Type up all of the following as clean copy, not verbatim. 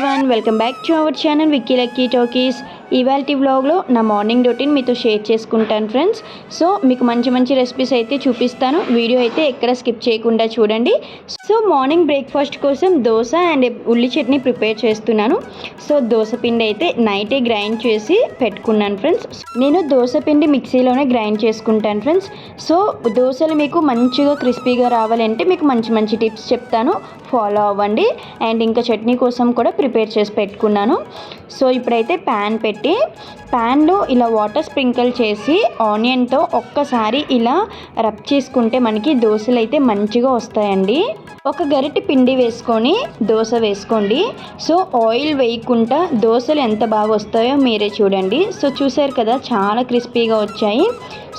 Everyone, welcome back to our channel Vicky lucky talkies. ఇవాల్టి వ్లాగ్లో నా మార్నింగ్ రొటీన్ మీతో షేర్ చేసుకుంటాను ఫ్రెండ్స్. సో మీకు మంచి మంచి రెసిపీస్ అయితే చూపిస్తాను. వీడియో అయితే ఎక్కడ స్కిప్ చేయకుండా చూడండి. సో మార్నింగ్ బ్రేక్ఫాస్ట్ కోసం దోశ అండ్ ఉల్లి చట్నీ ప్రిపేర్ చేస్తున్నాను. సో దోశ పిండి అయితే నైటే గ్రైండ్ చేసి పెట్టుకున్నాను ఫ్రెండ్స్. నేను దోశ పిండి మిక్సీలోనే గ్రైండ్ చేసుకుంటాను ఫ్రెండ్స్. సో దోశలు మీకు మంచిగా క్రిస్పీగా రావాలంటే మీకు మంచి మంచి టిప్స్ చెప్తాను, ఫాలో అవ్వండి. అండ్ ఇంకా చట్నీ కోసం కూడా ప్రిపేర్ చేసి పెట్టుకున్నాను. సో ఇప్పుడైతే ప్యాన్ పెట్టి ప్యాన్లో ఇలా వాటర్ స్ప్రింకిల్ చేసి ఆనియన్తో ఒక్కసారి ఇలా రబ్ చేసుకుంటే మనకి దోశలు అయితే మంచిగా వస్తాయండి. ఒక గరిటె పిండి వేసుకొని దోశ వేసుకోండి. సో ఆయిల్ వేయకుండా దోశలు ఎంత బాగా వస్తాయో మీరే చూడండి. సో చూసారు కదా, చాలా క్రిస్పీగా వచ్చాయి.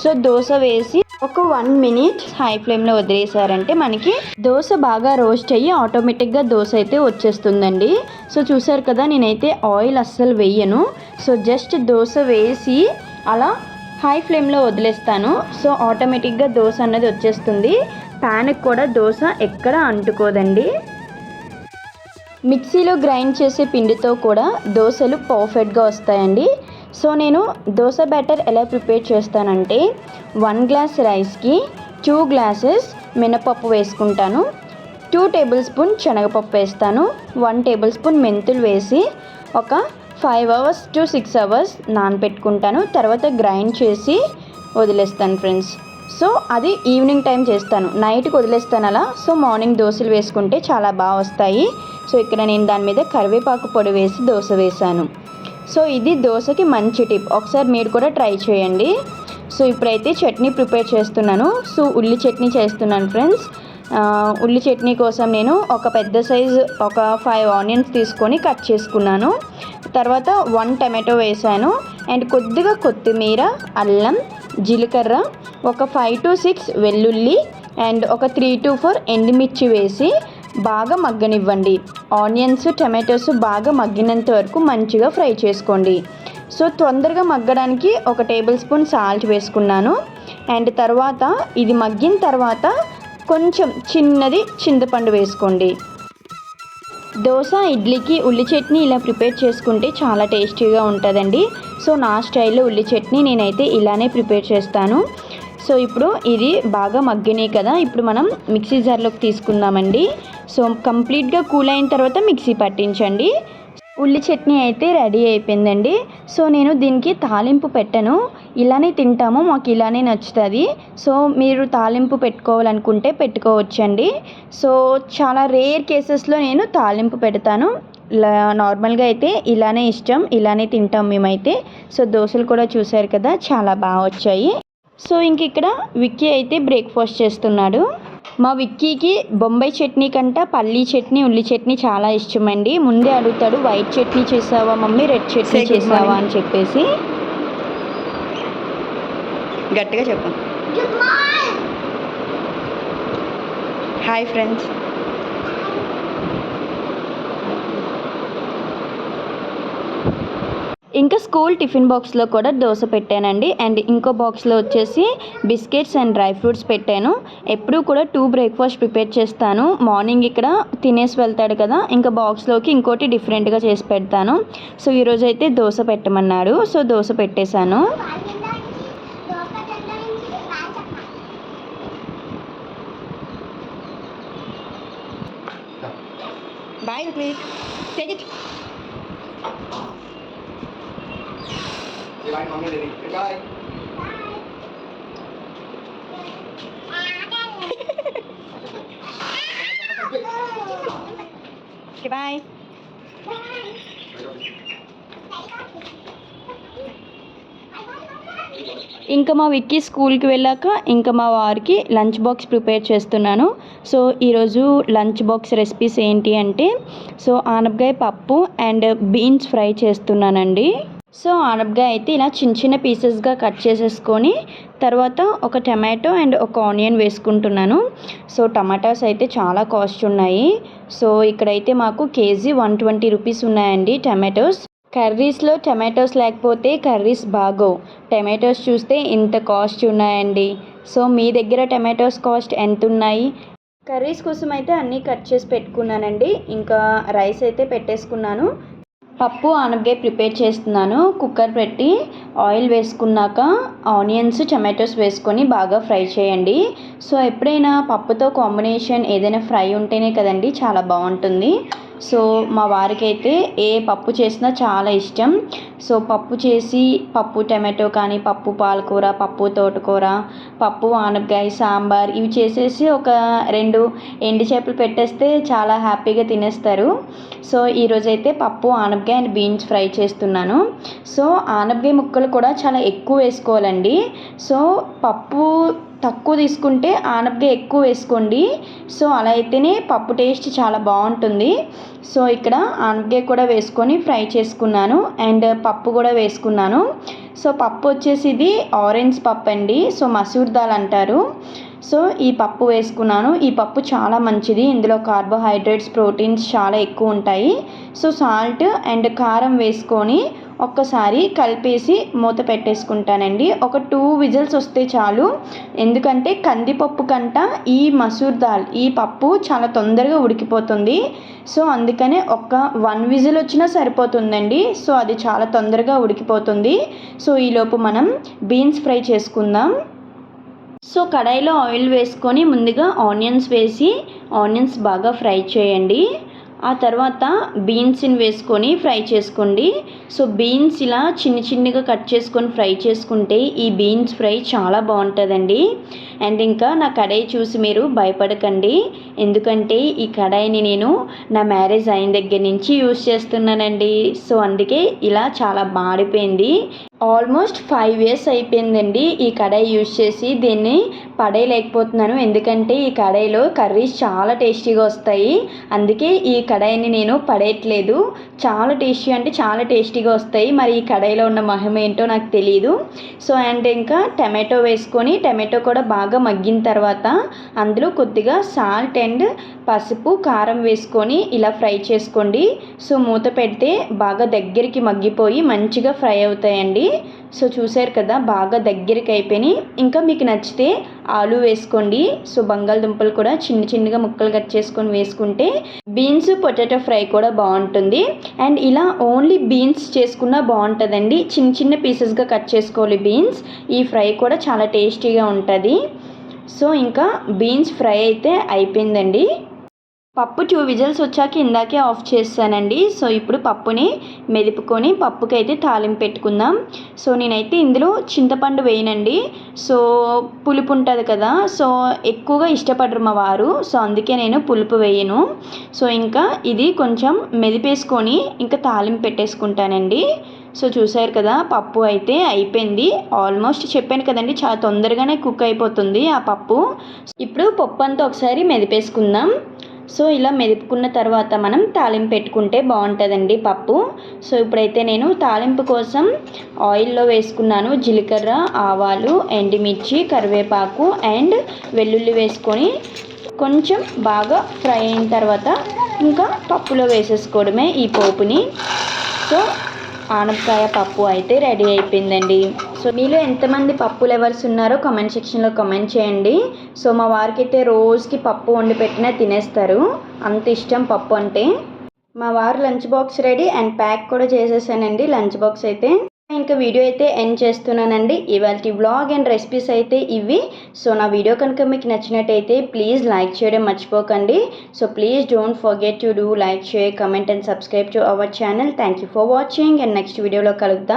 సో దోశ వేసి ఒక 1 మినిట్ హై ఫ్లేమ్లో వదిలేసారంటే మనకి దోశ బాగా రోస్ట్ అయ్యి ఆటోమేటిక్గా దోశ అయితే వచ్చేస్తుందండి. సో చూసారు కదా, నేనైతే ఆయిల్ అస్సలు వేయను. సో జస్ట్ దోశ వేసి అలా హై ఫ్లేమ్లో వదిలేస్తాను. సో ఆటోమేటిక్గా దోశ అన్నది వచ్చేస్తుంది. ప్యాన్కి కూడా దోశ ఎక్కడ అంటుకోదండి. మిక్సీలో గ్రైండ్ చేసే పిండితో కూడా దోశలు పర్ఫెక్ట్గా వస్తాయండి. సో నేను దోశ బ్యాటర్ ఎలా ప్రిపేర్ చేస్తానంటే 1 గ్లాస్ రైస్కి 2 గ్లాసెస్ మినపప్పు వేసుకుంటాను, 2 టేబుల్ స్పూన్ శనగపప్పు వేస్తాను, 1 టేబుల్ స్పూన్ మెంతులు వేసి ఒక 5 అవర్స్ టు 6 అవర్స్ నానబెట్టుకుంటాను. తర్వాత గ్రైండ్ చేసి వదిలేస్తాను ఫ్రెండ్స్. సో అది ఈవినింగ్ టైం చేస్తాను, నైట్కి వదిలేస్తాను అలా. సో మార్నింగ్ దోశలు వేసుకుంటే చాలా బాగా వస్తాయి. సో ఇక్కడ నేను దాని మీద కరివేపాకు పొడి వేసి దోశ వేసాను. సో ఇది దోశకి మంచి టిప్, ఒకసారి మీరు కూడా ట్రై చేయండి. సో ఇప్పుడైతే చట్నీ ప్రిపేర్ చేస్తున్నాను. సో ఉల్లి చట్నీ చేస్తున్నాను ఫ్రెండ్స్. ఉల్లి చట్నీ కోసం నేను ఒక పెద్ద సైజు ఒక 5 ఆనియన్స్ తీసుకొని కట్ చేసుకున్నాను. తర్వాత 1 టమాటో వేసాను. అండ్ కొద్దిగా కొత్తిమీర, అల్లం, జీలకర్ర, ఒక 5 to 6 వెల్లుల్లి అండ్ ఒక 3 to 4 ఎండుమిర్చి వేసి బాగా మగ్గనివ్వండి. ఆనియన్స్, టమాటోస్ బాగా మగ్గినంత వరకు మంచిగా ఫ్రై చేసుకోండి. సో తొందరగా మగ్గడానికి ఒక టేబుల్ స్పూన్ సాల్ట్ వేసుకున్నాను. అండ్ తర్వాత ఇది మగ్గిన తర్వాత కొంచెం చిన్నది చింతపండు వేసుకోండి. దోశ, ఇడ్లీకి ఉల్లి చట్నీ ఇలా ప్రిపేర్ చేసుకుంటే చాలా టేస్టీగా ఉంటుందండి. సో నా స్టైల్లో ఉల్లి చట్నీ నేనైతే ఇలానే ప్రిపేర్ చేస్తాను. సో ఇప్పుడు ఇది బాగా మగ్గినాయి కదా, ఇప్పుడు మనం మిక్సీ జార్లోకి తీసుకుందామండి. సో కంప్లీట్గా కూల్ అయిన తర్వాత మిక్సీ పట్టించండి. ఉల్లి చట్నీ అయితే రెడీ అయిపోయిందండి. సో నేను దీనికి తాలింపు పెట్టను, ఇలానే తింటాము, మాకు ఇలానే నచ్చుతుంది. సో మీరు తాలింపు పెట్టుకోవాలనుకుంటే పెట్టుకోవచ్చండి. సో చాలా రేర్ కేసెస్లో నేను తాలింపు పెడతాను. నార్మల్గా అయితే ఇలానే ఇష్టం, ఇలానే తింటాం మేమైతే. సో దోశలు కూడా చూసారు కదా, చాలా బాగా వచ్చాయి. సో ఇంక ఇక్కడ విక్కీ అయితే బ్రేక్ఫాస్ట్ చేస్తున్నాడు. మా విక్కీకి బొంబాయి చట్నీ కంట పల్లీ చట్నీ, ఉల్లి చట్నీ చాలా ఇష్టమండి. ముందే అడుగుతాడు, వైట్ చట్నీ చేసావా మమ్మీ, రెడ్ చట్నీ చేసావా అని చెప్పేసి. గట్టిగా చెప్పండి. Hi friends. ఇంకా స్కూల్ టిఫిన్ బాక్స్లో కూడా దోశ పెట్టానండి. అండ్ ఇంకో బాక్స్లో వచ్చేసి బిస్కెట్స్ అండ్ డ్రై ఫ్రూట్స్ పెట్టాను. ఎప్పుడూ కూడా 2 బ్రేక్ఫాస్ట్ ప్రిపేర్ చేస్తాను. మార్నింగ్ ఇక్కడ తినేసి వెళ్తాడు కదా, ఇంకా బాక్స్లోకి ఇంకోటి డిఫరెంట్గా చేసి పెడతాను. సో ఈరోజు అయితే దోశ పెట్టమన్నాడు, సో దోశ పెట్టేశాను. Bye please take it. Bye, Mommy, Daddy. Goodbye. Goodbye. ఇంకా మా విక్కీ స్కూల్కి వెళ్ళాక ఇంకా మా వారికి లంచ్ బాక్స్ ప్రిపేర్ చేస్తున్నాను. సో ఈరోజు లంచ్ బాక్స్ రెసిపీస్ ఏంటి అంటే, సో ఆనపకాయ పప్పు అండ్ బీన్స్ ఫ్రై చేస్తున్నానండి. సో ఆనపకాయ అయితే ఇలా చిన్న చిన్న పీసెస్గా కట్ చేసేసుకొని తర్వాత ఒక టమాటో అండ్ ఒక ఆనియన్ వేసుకుంటున్నాను. సో టమాటాస్ అయితే చాలా కాస్ట్ ఉన్నాయి. సో ఇక్కడైతే మాకు కేజీ 120 రూపీస్ ఉన్నాయండి టమాటోస్. కర్రీస్లో టమాటోస్ లేకపోతే కర్రీస్ బాగోవు. టమాటోస్ చూస్తే ఇంత కాస్ట్ ఉన్నాయండి. సో మీ దగ్గర టమాటోస్ కాస్ట్ ఎంత ఉన్నాయి? కర్రీస్ కోసం అయితే అన్నీ కట్ చేసి పెట్టుకున్నానండి. ఇంకా రైస్ అయితే పెట్టేసుకున్నాను. పప్పు ఆనపకాయ ప్రిపేర్ చేస్తున్నాను. కుక్కర్ పెట్టి ఆయిల్ వేసుకున్నాక ఆనియన్స్ టమాటోస్ వేసుకొని బాగా ఫ్రై చేయండి. సో ఎప్పుడైనా పప్పుతో కాంబినేషన్ ఏదైనా ఫ్రై ఉంటేనే కదండి చాలా బాగుంటుంది. సో మా వారికి అయితే ఏ పప్పు చేసినా చాలా ఇష్టం. సో పప్పు చేసి పప్పు టమాటో కానీ, పప్పు పాలకూర, పప్పు తోటకూర, పప్పు ఆనపకాయ, సాంబార్ ఇవి చేసేసి ఒక 2 ఎండు చేపలు పెట్టేస్తే చాలా హ్యాపీగా తినేస్తారు. సో ఈరోజైతే పప్పు ఆనపకాయ అండ్ బీన్స్ ఫ్రై చేస్తున్నాను. సో ఆనపకాయ ముక్కలు కూడా చాలా ఎక్కువ వేసుకోవాలండి. సో పప్పు తక్కువ తీసుకుంటే ఆనపకాయ ఎక్కువ వేసుకోండి. సో అలా అయితేనే పప్పు టేస్ట్ చాలా బాగుంటుంది. సో ఇక్కడ ఆనపకాయ కూడా వేసుకొని ఫ్రై చేసుకున్నాను అండ్ పప్పు కూడా వేసుకున్నాను. సో పప్పు వచ్చేసి ఇది ఆరెంజ్ పప్పు అండి. సో మసూర్ దాల్ అంటారు. సో ఈ పప్పు వేసుకున్నాను. ఈ పప్పు చాలా మంచిది. ఇందులో కార్బోహైడ్రేట్స్, ప్రోటీన్స్ చాలా ఎక్కువ ఉంటాయి. సో సాల్ట్ అండ్ కారం వేసుకొని ఒక్కసారి కలిపేసి మూత పెట్టేసుకుంటానండి. ఒక 2 విజిల్స్ వస్తే చాలు. ఎందుకంటే కందిపప్పు కంట ఈ మసూర్ దాల్ ఈ పప్పు చాలా తొందరగా ఉడికిపోతుంది. సో అందుకనే ఒక 1 విజిల్ వచ్చినా సరిపోతుందండి. సో అది చాలా తొందరగా ఉడికిపోతుంది. సో ఈలోపు మనం బీన్స్ ఫ్రై చేసుకుందాం. సో కడాయిలో ఆయిల్ వేసుకొని ముందుగా ఆనియన్స్ వేసి ఆనియన్స్ బాగా ఫ్రై చేయండి. ఆ తర్వాత బీన్స్ని వేసుకొని ఫ్రై చేసుకోండి. సో బీన్స్ ఇలా చిన్నగా కట్ చేసుకొని ఫ్రై చేసుకుంటే ఈ బీన్స్ ఫ్రై చాలా బాగుంటుందండి. అండ్ ఇంకా నా కడాయి చూసి మీరు భయపడకండి. ఎందుకంటే ఈ కడాయిని నేను నా మ్యారేజ్ అయిన దగ్గర నుంచి యూస్ చేస్తున్నానండి. సో అందుకే ఇలా చాలా మాడిపోయింది. ఆల్మోస్ట్ 5 ఇయర్స్ అయిపోయిందండి ఈ కడాయి యూజ్ చేసి. దీన్ని పడేయలేకపోతున్నాను. ఎందుకంటే ఈ కడాయిలో కర్రీస్ చాలా టేస్టీగా వస్తాయి. అందుకే ఈ కడాయిని నేను పడేయట్లేదు. చాలా టేస్టీ అంటే చాలా టేస్టీగా వస్తాయి. మరి ఈ కడాయిలో ఉన్న మహిమ ఏంటో నాకు తెలియదు. సో అండ్ ఇంకా టమాటో వేసుకొని టమాటో కూడా బాగా మగ్గిన తర్వాత అందులో కొద్దిగా సాల్ట్ అండ్ పసుపు, కారం వేసుకొని ఇలా ఫ్రై చేసుకోండి. సో మూత పెడితే బాగా దగ్గరికి మగ్గిపోయి మంచిగా ఫ్రై అవుతాయండి. సో చూసారు కదా బాగా దగ్గరికి అయిపోయినాయి. ఇంకా మీకు నచ్చితే ఆలు వేసుకోండి. సో బంగాళదుంపలు కూడా చిన్నగా ముక్కలు కట్ చేసుకొని వేసుకుంటే బీన్స్ పొటాటో ఫ్రై కూడా బాగుంటుంది. అండ్ ఇలా ఓన్లీ బీన్స్ చేసుకున్నా బాగుంటుందండి. చిన్న పీసెస్గా కట్ చేసుకోవాలి బీన్స్. ఈ ఫ్రై కూడా చాలా టేస్టీగా ఉంటుంది. సో ఇంకా బీన్స్ ఫ్రై అయితే అయిపోయిందండి. పప్పు 2 విజిల్స్ వచ్చాక ఇందాకే ఆఫ్ చేస్తానండి. సో ఇప్పుడు పప్పుని మెదుపుకొని పప్పుకైతే తాలింపు పెట్టుకుందాం. సో నేనైతే ఇందులో చింతపండు వేయనండి. సో పులుపు ఉంటుంది కదా, సో ఎక్కువగా ఇష్టపడరు మా వారు. సో అందుకే నేను పులుపు వేయను. సో ఇంకా ఇది కొంచెం మెదిపేసుకొని ఇంకా తాలింపు పెట్టేసుకుంటానండి. సో చూసారు కదా పప్పు అయితే అయిపోయింది. ఆల్మోస్ట్ చెప్పాను కదండి చాలా తొందరగానే కుక్ అయిపోతుంది ఆ పప్పు. ఇప్పుడు పప్పు అంతా ఒకసారి మెదిపేసుకుందాం. సో ఇలా మెదుపుకున్న తర్వాత మనం తాలింపు పెట్టుకుంటే బాగుంటుందండి పప్పు. సో ఇప్పుడైతే నేను తాలింపు కోసం ఆయిల్లో వేసుకున్నాను జీలకర్ర, ఆవాలు, ఎండుమిర్చి, కరివేపాకు అండ్ వెల్లుల్లి వేసుకొని కొంచెం బాగా ఫ్రై అయిన తర్వాత ఇంకా పప్పులో వేసేసుకోవడమే ఈ పోపుని. సో ఆనపకాయ పప్పు అయితే రెడీ అయిపోయిందండి. సో మీలో ఎంతమంది పప్పు లవర్స్ ఉన్నారో కామెంట్ సెక్షన్లో కామెంట్ చేయండి. సో మా వారికి అయితే రోజుకి పప్పు వండి పెట్టినా తినేస్తారు. అంత ఇష్టం పప్పు అంటే. మా వారు lunch box ready and pack కూడా చేసేసానండి లంచ్ బాక్స్ అయితే. ఇంకా వీడియో అయితే ఎండ్ చేస్తున్నానండి. ఇవాళ వ్లాగ్ అండ్ రెసిపీస్ అయితే ఇవి. సో నా వీడియో కనుక మీకు నచ్చినట్టయితే ప్లీజ్ లైక్ చేయడం మర్చిపోకండి. So please don't forget to do like, share, comment and subscribe to our channel. Thank you for watching and next వీడియోలో కలుద్దాం.